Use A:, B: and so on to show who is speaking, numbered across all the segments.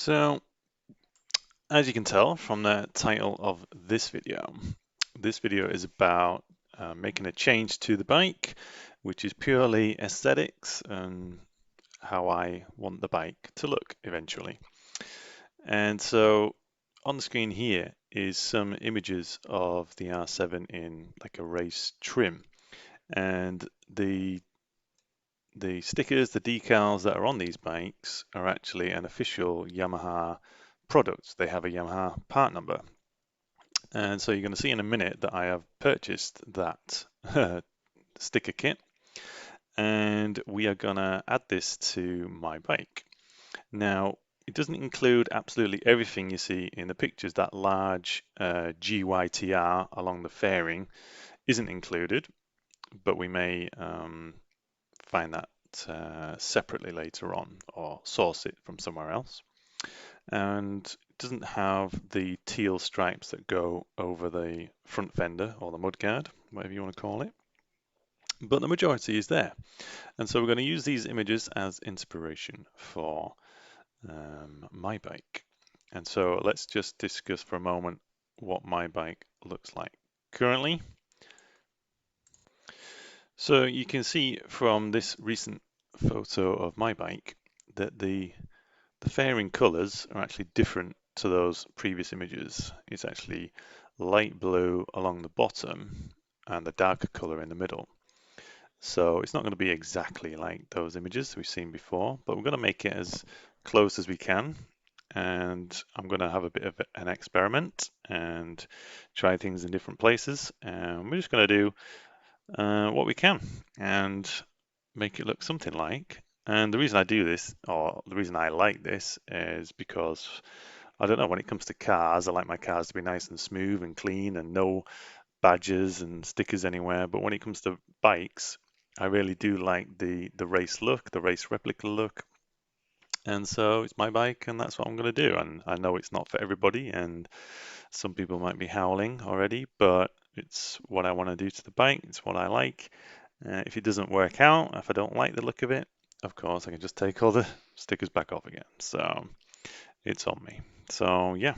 A: So, as you can tell from the title of this video is about making a change to the bike, which is purely aesthetics and how I want the bike to look eventually. And so on the screen here is some images of the R7 in like a race trim. And the stickers, the decals that are on these bikes are actually an official Yamaha product. They have a Yamaha part number. And so you're going to see in a minute that I have purchased that sticker kit, and we are going to add this to my bike. Now, it doesn't include absolutely everything you see in the pictures. That large GYTR along the fairing isn't included, but we may find that separately later on or source it from somewhere else. And it doesn't have the teal stripes that go over the front fender or the mudguard, whatever you want to call it. But the majority is there. And so we're going to use these images as inspiration for my bike. And so let's just discuss for a moment what my bike looks like currently. So you can see from this recent photo of my bike that the fairing colors are actually different to those previous images. It's actually light blue along the bottom and the darker color in the middle. So it's not going to be exactly like those images we've seen before, but we're going to make it as close as we can. And I'm going to have a bit of an experiment and try things in different places. And we're just going to do what we can and make it look something like. And the reason I do this, or the reason I like this, is because, I don't know, when it comes to cars, I like my cars to be nice and smooth and clean and no badges and stickers anywhere. But when it comes to bikes, I really do like the race look, the race replica look. And so it's my bike and that's what I'm going to do. And I know it's not for everybody and some people might be howling already, but it's what I want to do to the bike. It's what I like. If it doesn't work out, if I don't like the look of it, of course, I can just take all the stickers back off again. So it's on me. So yeah,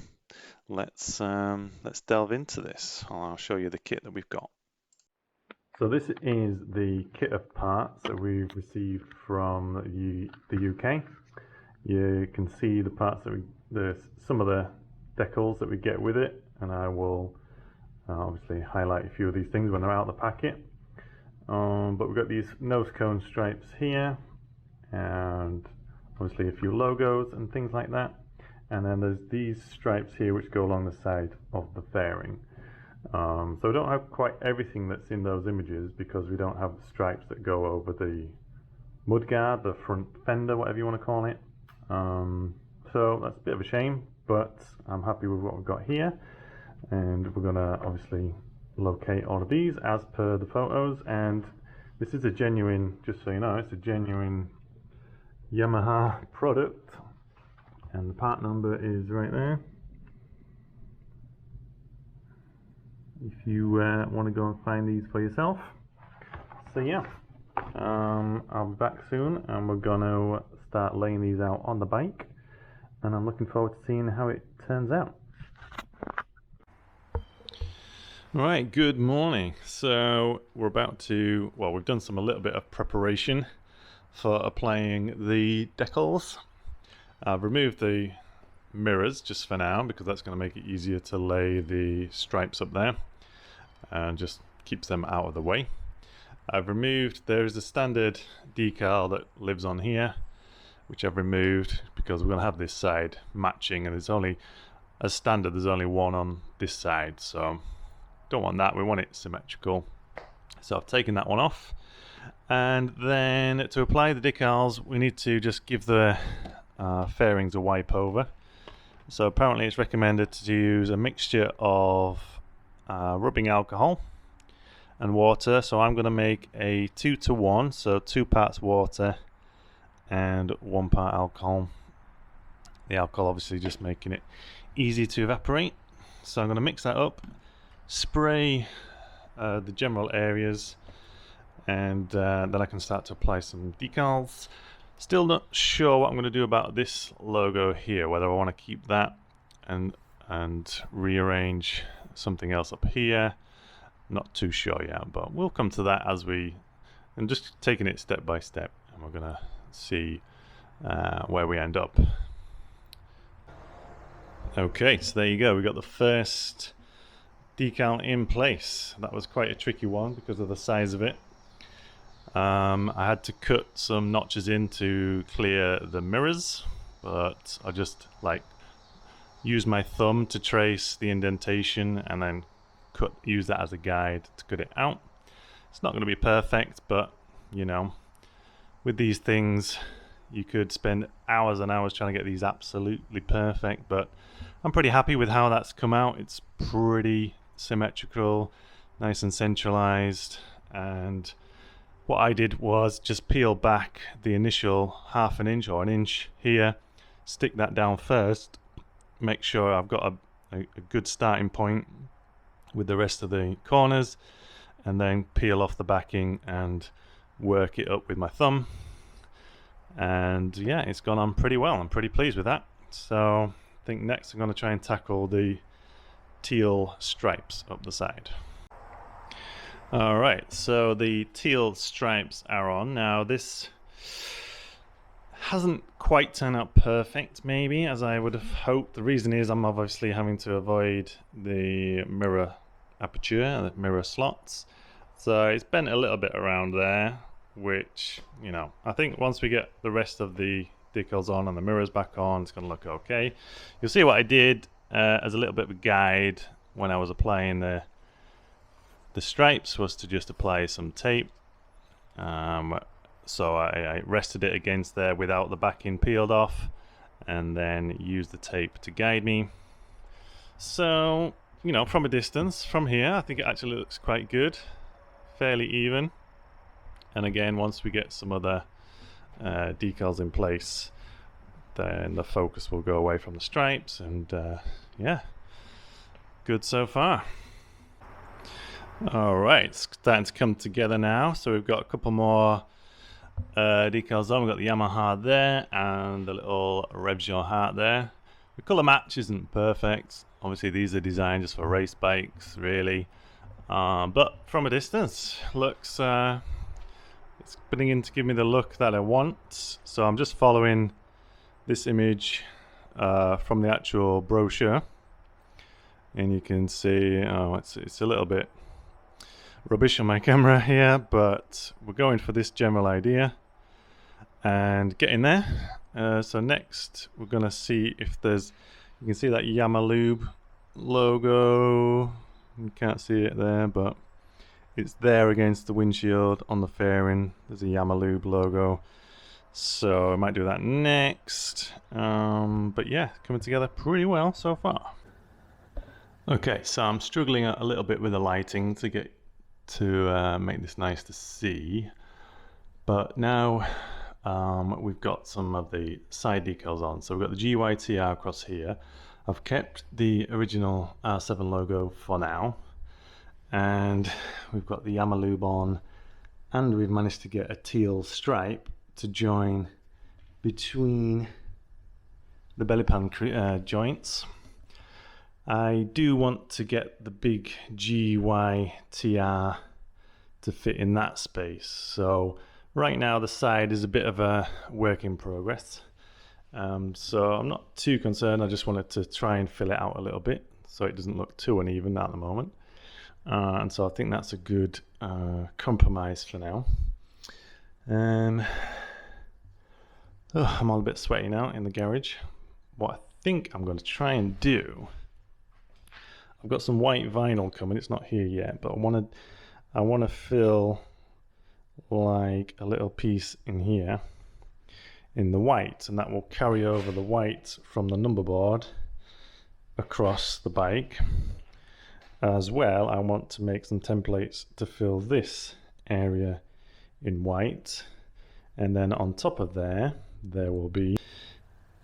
A: let's delve into this. I'll show you the kit that we've got.
B: So this is the kit of parts that we've received from the UK. You can see the parts that some of the decals that we get with it, and I will obviously highlight a few of these things when they're out of the packet. But we've got these nose cone stripes here, and obviously a few logos and things like that. And then there's these stripes here which go along the side of the fairing. So we don't have quite everything that's in those images because we don't have the stripes that go over the mudguard, the front fender, whatever you want to call it. So that's a bit of a shame, but I'm happy with what we've got here. And we're going to obviously locate all of these as per the photos. And this is a genuine, just so you know, it's a genuine Yamaha product. And the part number is right there. If you want to go and find these for yourself. So yeah, I'll be back soon and we're going to start laying these out on the bike, and I'm looking forward to seeing how it turns out.
A: Right, good morning. So we're about to, well, we've done a little bit of preparation for applying the decals. I've removed the mirrors just for now because that's going to make it easier to lay the stripes up there and just keeps them out of the way. I've removed, there is a standard decal that lives on here, which I've removed because we're going to have this side matching, and it's only, as standard, there's only one on this side, so don't want that, we want it symmetrical. So I've taken that one off, and then to apply the decals we need to just give the fairings a wipe over. So apparently it's recommended to use a mixture of rubbing alcohol and water, so I'm going to make a 2-to-1, so 2 parts water and 1 part alcohol. The alcohol obviously just making it easy to evaporate. So I'm going to mix that up, spray the general areas, and then I can start to apply some decals. Still not sure what I'm going to do about this logo here, whether I want to keep that and rearrange something else up here. Not too sure yet, but we'll come to that as and just taking it step by step, and we're going to see where we end up. Okay, so there you go. We got the first decal in place. That was quite a tricky one because of the size of it. I had to cut some notches in to clear the mirrors, but I just use my thumb to trace the indentation and then use that as a guide to cut it out. It's not going to be perfect, but you know, with these things you could spend hours and hours trying to get these absolutely perfect, but I'm pretty happy with how that's come out. It's pretty symmetrical, nice and centralized, and what I did was just peel back the initial 1/2 inch or 1 inch here, stick that down first, make sure I've got a good starting point with the rest of the corners, and then peel off the backing and work it up with my thumb. And yeah, it's gone on pretty well. I'm pretty pleased with that. So I think next I'm going to try and tackle the teal stripes up the side. Alright, so the teal stripes are on. Now this hasn't quite turned out perfect, maybe, as I would have hoped. The reason is I'm obviously having to avoid the mirror aperture, the mirror slots. So it's bent a little bit around there, which, you know, I think once we get the rest of the decals on and the mirrors back on, it's going to look okay. You'll see what I did as a little bit of a guide when I was applying the stripes was to just apply some tape. So I rested it against there without the backing peeled off, and then used the tape to guide me. So, you know, from a distance, from here, I think it actually looks quite good, fairly even. And again, once we get some other decals in place, then the focus will go away from the stripes, and yeah, good so far. Alright, it's starting to come together now. So we've got a couple more decals on. We've got the Yamaha there and the little Revjor heart there. The colour match isn't perfect. Obviously these are designed just for race bikes, really. But from a distance, looks it's beginning to give me the look that I want. So I'm just following this image from the actual brochure, and you can see it's a little bit rubbish on my camera here, but we're going for this general idea and getting there. So next we're gonna see if there's, you can see that Yamalube logo, you can't see it there, but it's there against the windshield on the fairing. There's a Yamalube logo, so I might do that next. But yeah, coming together pretty well so far. Okay, so I'm struggling a little bit with the lighting to make this nice to see, but now we've got some of the side decals on. So we've got the GYTR across here. I've kept the original R7 logo for now, and we've got the Yamalube on, and we've managed to get a teal stripe to join between the belly pan joints. I do want to get the big GYTR to fit in that space. So right now the side is a bit of a work in progress. So I'm not too concerned. I just wanted to try and fill it out a little bit so it doesn't look too uneven at the moment. And so I think that's a good compromise for now. I'm all a bit sweaty now in the garage. What I think I'm going to try and do, I've got some white vinyl coming. It's not here yet, but I want to fill like a little piece in here in the white, and that will carry over the white from the number board across the bike. As well, I want to make some templates to fill this area in white, and then on top of there will be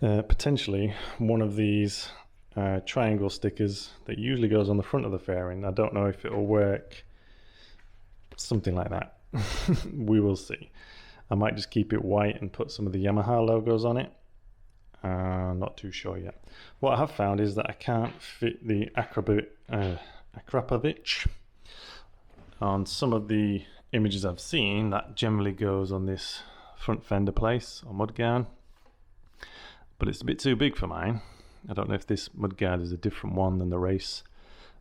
A: potentially one of these triangle stickers that usually goes on the front of the fairing. I don't know if it will work, something like that. We will see.
B: I might just keep it white and put some of the Yamaha logos on it. Not too sure yet. What I have found is that I can't fit the Akrapovic on some of the images I've seen. That generally goes on this front fender place or mudguard, but it's a bit too big for mine. I don't know if this mudguard is a different one than the race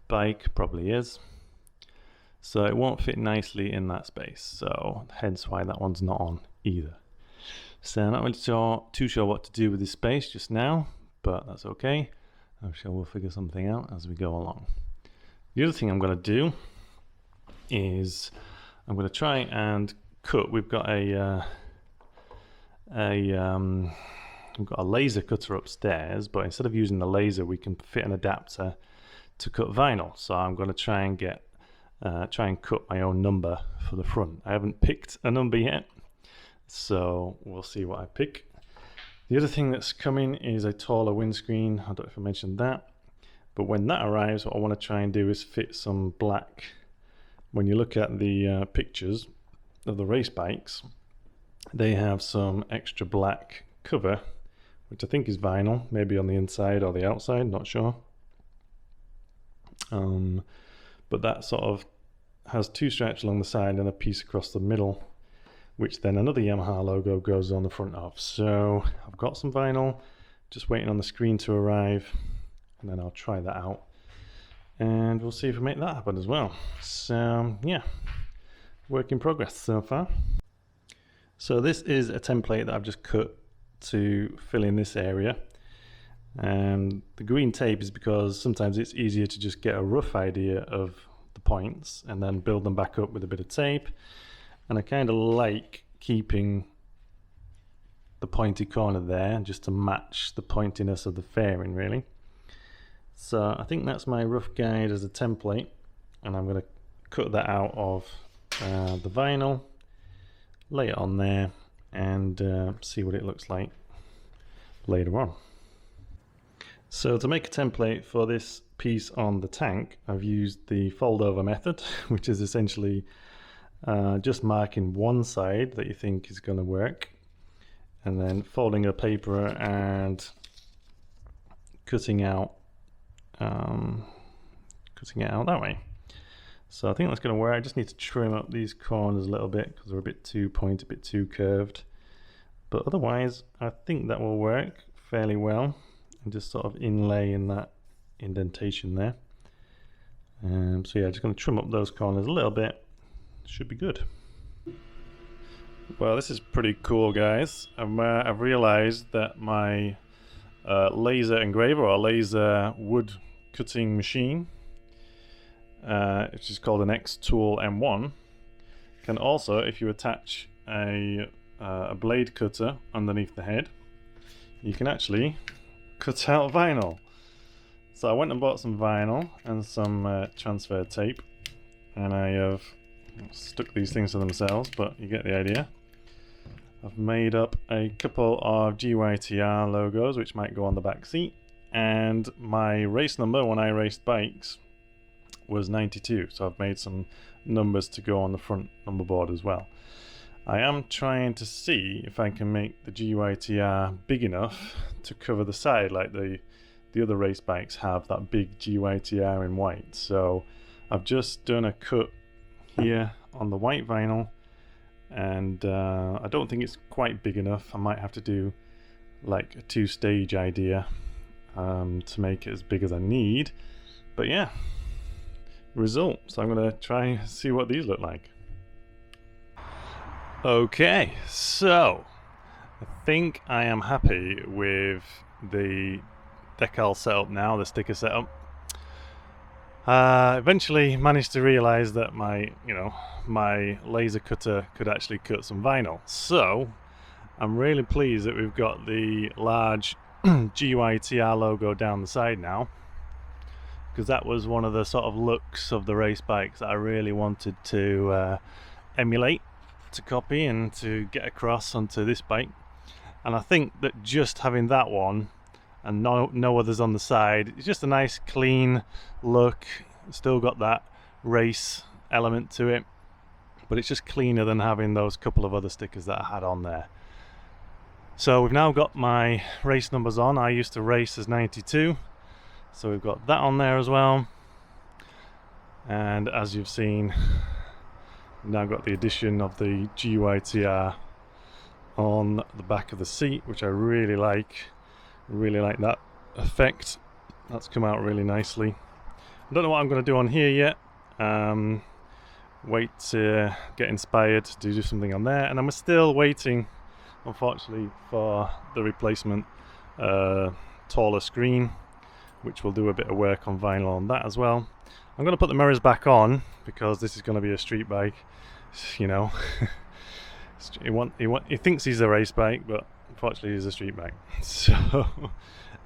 B: bike, probably is. So it won't fit nicely in that space, so hence why that one's not on either. So I'm not really too sure what to do with this space just now, but that's okay. I'm sure we'll figure something out as we go along. The other thing I'm going to do is I'm going to try and cut. We've got a laser cutter upstairs, but instead of using the laser, we can fit an adapter to cut vinyl. So I'm going to try and cut my own number for the front. I haven't picked a number yet, so we'll see what I pick. The other thing that's coming is a taller windscreen. I don't know if I mentioned that, but when that arrives, what I want to try and do is fit some black. When you look at the pictures of the race bikes, they have some extra black cover, which I think is vinyl, maybe on the inside or the outside, not sure. But that sort of has two stripes along the side and a piece across the middle, which then another Yamaha logo goes on the front of. So I've got some vinyl, just waiting on the screen to arrive, and then I'll try that out and we'll see if we make that happen as well. So yeah, work in progress so far. So this is a template that I've just cut to fill in this area. And the green tape is because sometimes it's easier to just get a rough idea of the points and then build them back up with a bit of tape. And I kind of like keeping the pointy corner there just to match the pointiness of the fairing, really. So I think that's my rough guide as a template, and I'm going to cut that out of the vinyl, lay it on there, and see what it looks like later on. So to make a template for this piece on the tank, I've used the fold over method, which is essentially just marking one side that you think is going to work, and then folding a paper and cutting it out that way. So I think that's going to work. I just need to trim up these corners a little bit because they're a bit too pointed, a bit too curved. But otherwise, I think that will work fairly well. And just sort of inlay in that indentation there. So yeah, just going to trim up those corners a little bit. Should be good. Well, this is pretty cool, guys. I've realized that my laser engraver or laser wood cutting machine, which is called an X-Tool M1, can also, if you attach a blade cutter underneath the head, you can actually cut out vinyl. So I went and bought some vinyl and some transfer tape, and I have stuck these things to themselves, but you get the idea. I've made up a couple of GYTR logos which might go on the back seat, and my race number when I raced bikes was 92, so I've made some numbers to go on the front number board as well. I am trying to see if I can make the GYTR big enough to cover the side like the other race bikes have, that big GYTR in white. So I've just done a cut here on the white vinyl, and I don't think it's quite big enough. I might have to do like a two-stage idea to make it as big as I need. But yeah, result. So I'm going to try and see what these look like. Okay, so I think I am happy with the Decal setup now, the sticker setup. Eventually managed to realize that my laser cutter could actually cut some vinyl. So I'm really pleased that we've got the large GYTR logo down the side now, because that was one of the sort of looks of the race bikes that I really wanted to emulate, to copy and to get across onto this bike. And I think that just having that one and no others on the side, it's just a nice clean look. Still got that race element to it, but it's just cleaner than having those couple of other stickers that I had on there. So we've now got my race numbers on. I used to race as 92, so we've got that on there as well. And as you've seen, we've now got the addition of the GYTR on the back of the seat, which I really like. Really like that effect. That's come out really nicely. I don't know what I'm going to do on here yet. Wait to get inspired to do something on there, and I'm still waiting, unfortunately, for the replacement taller screen, which will do a bit of work on vinyl on that as well. I'm going to put the mirrors back on because this is going to be a street bike, you know. He thinks he's a race bike, but unfortunately he's a street bike. So,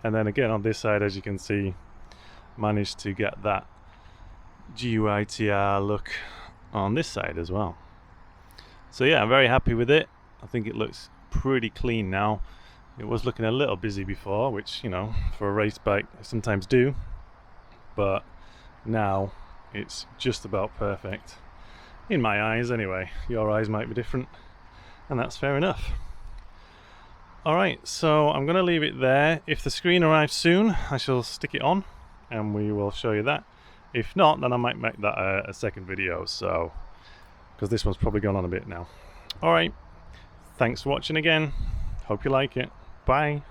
B: and then again on this side, as you can see, managed to get that GYTR look on this side as well. So yeah, I'm very happy with it. I think it looks pretty clean now. It was looking a little busy before, which, you know, for a race bike I sometimes do, but now it's just about perfect in my eyes anyway. Your eyes might be different, and that's fair enough. Alright, so I'm going to leave it there. If the screen arrives soon, I shall stick it on and we will show you that. If not, then I might make that a second video, so because this one's probably gone on a bit now. Alright, thanks for watching again. Hope you like it. Bye.